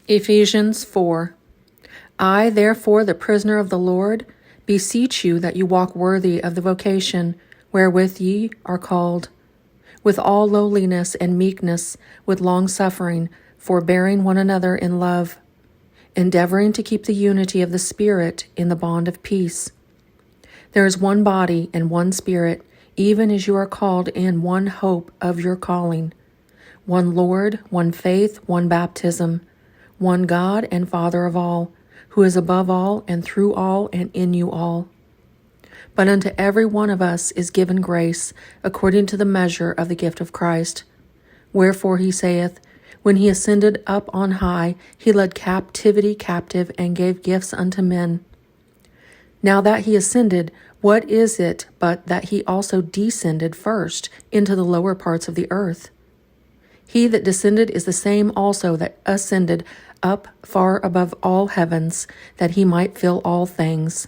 Ephesians 4. I, therefore, the prisoner of the Lord, beseech you that you walk worthy of the vocation wherewith ye are called, with all lowliness and meekness, with longsuffering, forbearing one another in love, endeavoring to keep the unity of the Spirit in the bond of peace. There is one body and one Spirit, even as you are called in one hope of your calling, one Lord, one faith, one baptism, one God and Father of all, who is above all and through all and in you all. But unto every one of us is given grace according to the measure of the gift of Christ. Wherefore he saith, when he ascended up on high, he led captivity captive and gave gifts unto men. Now that he ascended, what is it but that he also descended first into the lower parts of the earth? He that descended is the same also that ascended up far above all heavens, that he might fill all things.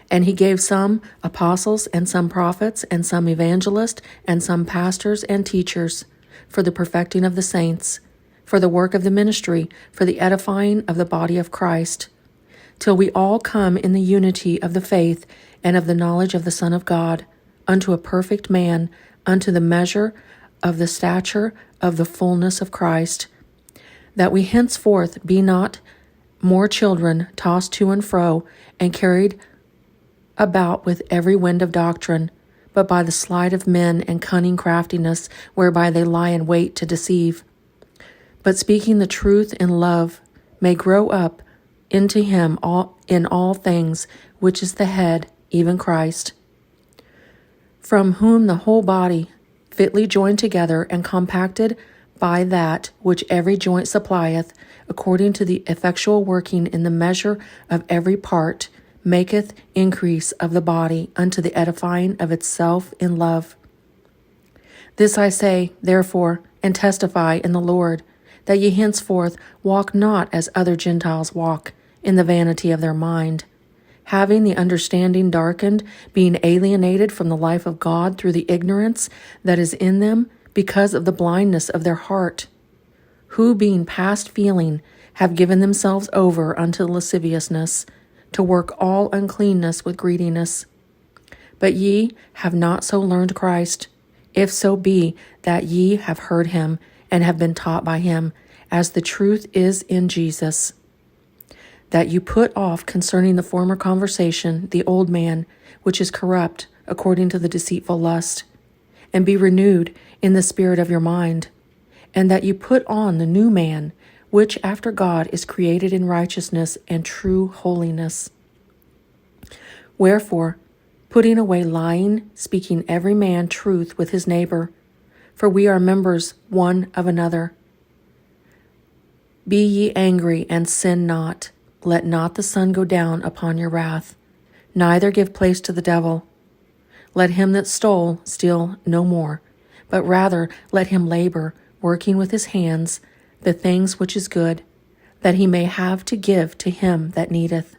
And he gave some apostles, and some prophets, and some evangelists, and some pastors and teachers, for the perfecting of the saints, for the work of the ministry, for the edifying of the body of Christ, till we all come in the unity of the faith and of the knowledge of the Son of God, unto a perfect man, unto the measure of the stature of the fullness of Christ, that we henceforth be not more children, tossed to and fro, and carried about with every wind of doctrine, but by the sleight of men and cunning craftiness, whereby they lie in wait to deceive. But speaking the truth in love, may grow up into him in all things, which is the head, even Christ, from whom the whole body, fitly joined together and compacted by that which every joint supplieth, according to the effectual working in the measure of every part, maketh increase of the body unto the edifying of itself in love. This I say, therefore, and testify in the Lord, that ye henceforth walk not as other Gentiles walk, in the vanity of their mind, having the understanding darkened, being alienated from the life of God through the ignorance that is in them, because of the blindness of their heart, who being past feeling have given themselves over unto lasciviousness, to work all uncleanness with greediness. But ye have not so learned Christ, if so be that ye have heard him, and have been taught by him, as the truth is in Jesus, that you put off concerning the former conversation the old man, which is corrupt according to the deceitful lust, and be renewed in the spirit of your mind, and that you put on the new man, which after God is created in righteousness and true holiness. Wherefore, putting away lying, speaking every man truth with his neighbor, for we are members one of another. Be ye angry and sin not. Let not the sun go down upon your wrath, neither give place to the devil. Let him that stole steal no more, but rather let him labor, working with his hands the things which is good, that he may have to give to him that needeth.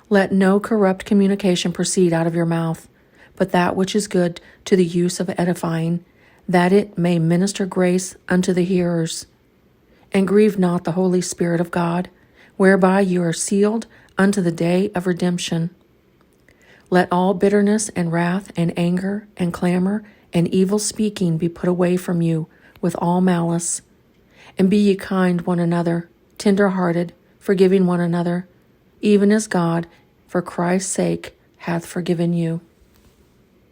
Let no corrupt communication proceed out of your mouth, but that which is good to the use of edifying, that it may minister grace unto the hearers. And grieve not the Holy Spirit of God, whereby you are sealed unto the day of redemption. Let all bitterness and wrath and anger and clamor and evil speaking be put away from you with all malice. And be ye kind one another, tender-hearted, forgiving one another, even as God, for Christ's sake, hath forgiven you.